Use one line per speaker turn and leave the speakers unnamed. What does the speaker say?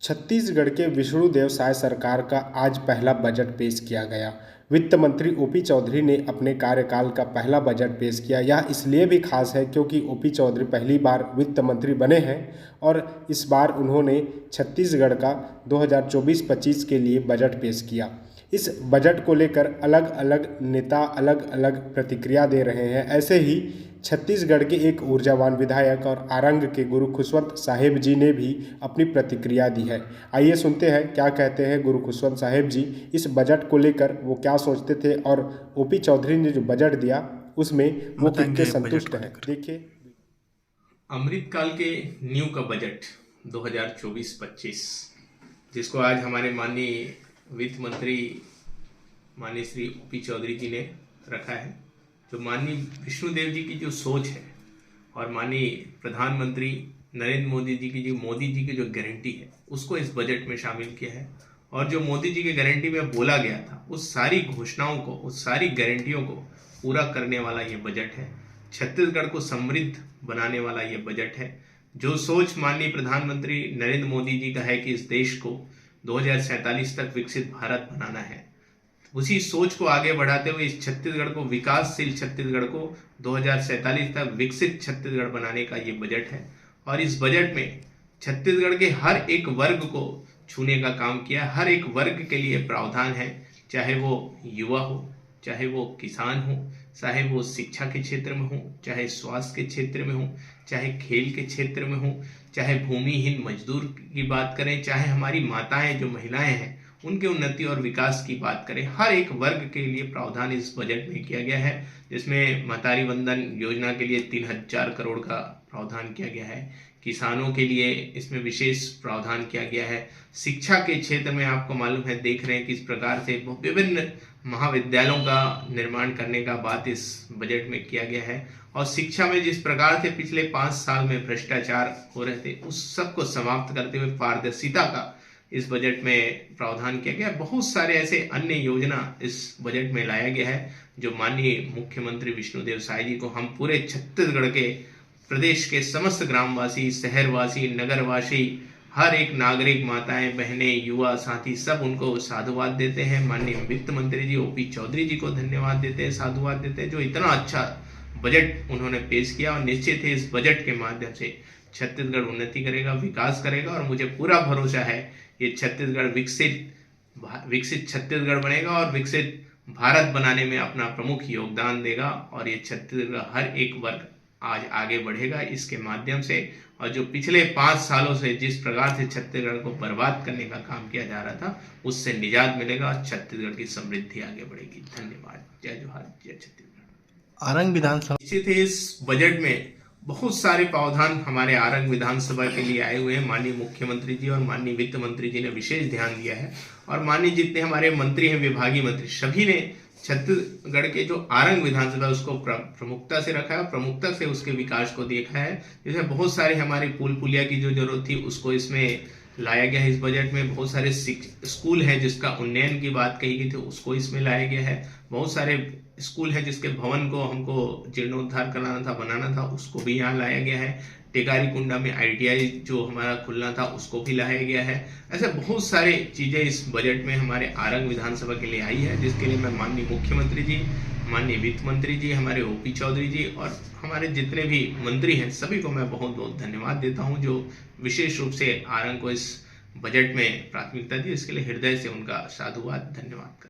छत्तीसगढ़ के विष्णुदेव साय सरकार का आज पहला बजट पेश किया गया। वित्त मंत्री ओपी चौधरी ने अपने कार्यकाल का पहला बजट पेश किया। यह इसलिए भी खास है क्योंकि ओपी चौधरी पहली बार वित्त मंत्री बने हैं और इस बार उन्होंने छत्तीसगढ़ का 2024-25 के लिए बजट पेश किया। इस बजट को लेकर अलग अलग नेता अलग अलग प्रतिक्रिया दे रहे हैं। ऐसे ही छत्तीसगढ़ के एक ऊर्जावान विधायक और आरंग के गुरु खुशवंत साहेब जी ने भी अपनी प्रतिक्रिया दी है। आइए सुनते हैं क्या कहते हैं गुरु खुशवंत साहेब जी इस बजट को लेकर, वो क्या सोचते थे और ओपी चौधरी ने जो बजट दिया उसमें वो कितने संतुष्ट हैं। देखिए,
अमृतकाल के न्यू का बजट 2024-25 जिसको आज हमारे माननीय वित्त मंत्री माननीय श्री ओपी चौधरी जी ने रखा है, जो माननीय विष्णुदेव जी की जो सोच है और माननीय प्रधानमंत्री नरेंद्र मोदी जी की जो गारंटी है उसको इस बजट में शामिल किया है। और जो मोदी जी की गारंटी में बोला गया था उस सारी घोषणाओं को, उस सारी गारंटियों को पूरा करने वाला ये बजट है। छत्तीसगढ़ को समृद्ध बनाने वाला ये बजट है। जो सोच माननीय प्रधानमंत्री नरेंद्र मोदी जी का है कि इस देश को 2047 तक विकसित भारत बनाना है, उसी सोच को आगे बढ़ाते हुए इस छत्तीसगढ़ को, विकासशील छत्तीसगढ़ को 2047 तक विकसित छत्तीसगढ़ बनाने का ये बजट है। और इस बजट में छत्तीसगढ़ के हर एक वर्ग को छूने का काम किया। हर एक वर्ग के लिए प्रावधान है, चाहे वो युवा हो, चाहे वो किसान हो, चाहे वो शिक्षा के क्षेत्र में हो, चाहे स्वास्थ्य के क्षेत्र में हो, चाहे खेल के क्षेत्र में हो, चाहे भूमिहीन मजदूर की बात करें, चाहे हमारी माताएं जो महिलाएं हैं उनके उन्नति और विकास की बात करें। हर एक वर्ग के लिए प्रावधान इस बजट में किया गया है, जिसमें महतारी वंदन योजना के लिए 3000 करोड़ का प्रावधान किया गया है। किसानों के लिए इसमें विशेष प्रावधान किया गया है। शिक्षा के क्षेत्र में आपको मालूम है, देख रहे हैं किस प्रकार से विभिन्न महाविद्यालयों का निर्माण करने का बात इस बजट में किया गया है। और शिक्षा में जिस प्रकार से पिछले 5 साल में भ्रष्टाचार हो रहे थे उस सबको समाप्त करते हुए पारदर्शिता का इस बजट में प्रावधान किया गया। बहुत सारे ऐसे अन्य योजना इस बजट में लाया गया है जो माननीय मुख्यमंत्री विष्णुदेव साय जी को हम पूरे छत्तीसगढ़ के, प्रदेश के समस्त ग्रामवासी, शहरवासी, नगरवासी, हर एक नागरिक, माताएं, बहनें, युवा साथी सब उनको साधुवाद देते हैं। माननीय वित्त मंत्री जी ओपी चौधरी जी को धन्यवाद देते हैं, साधुवाद देते हैं, जो इतना अच्छा बजट उन्होंने पेश किया। और निश्चित है इस बजट के माध्यम से छत्तीसगढ़ उन्नति करेगा, विकास करेगा और मुझे पूरा भरोसा है ये छत्तीसगढ़ विकसित छत्तीसगढ़ बनेगा और विकसित भारत बनाने में अपना प्रमुख योगदान देगा। और ये छत्तीसगढ़ हर एक वर्ग आज आगे बढ़ेगा इसके माध्यम से। और जो पिछले 5 सालों से जिस प्रकार से छत्तीसगढ़ को बर्बाद करने का काम किया जा रहा था उससे निजात मिलेगा और छत्तीसगढ़ की समृद्धि आगे बढ़ेगी। धन्यवाद। जय जोहार, जय छत्तीसगढ़।
आरंग विधानसभा
निश्चित है इस बजट में बहुत सारे प्रावधान हमारे आरंग विधानसभा के लिए आए हुए हैं। माननीय मुख्यमंत्री जी और माननीय वित्त मंत्री जी ने विशेष ध्यान दिया है। और माननीय जितने हमारे मंत्री हैं, विभागीय मंत्री, सभी ने छत्तीसगढ़ के जो आरंग विधानसभा उसको प्रमुखता से रखा है, प्रमुखता से उसके विकास को देखा है। जैसे बहुत सारे हमारी पुल पुलिया की जो जरूरत थी उसको इसमें लाया गया है। इस बजट में बहुत सारे स्कूल हैं जिसका उन्नयन की बात कही गई थी, उसको इसमें लाया गया है। बहुत सारे स्कूल है जिसके भवन को हमको जीर्णोद्धार कराना था, बनाना था, उसको भी यहाँ लाया गया है। टेकारी कुंडा में ITI जो हमारा खुलना था उसको भी लाया गया है। ऐसे बहुत सारे चीजें इस बजट में हमारे आरंग विधानसभा के लिए आई है, जिसके लिए मैं माननीय मुख्यमंत्री जी, माननीय वित्त मंत्री जी, हमारे ओपी चौधरी जी और हमारे जितने भी मंत्री हैं सभी को मैं बहुत बहुत धन्यवाद देता हूं, जो विशेष रूप से आरंग को इस बजट में प्राथमिकता दी। इसके लिए हृदय से उनका साधुवाद, धन्यवाद।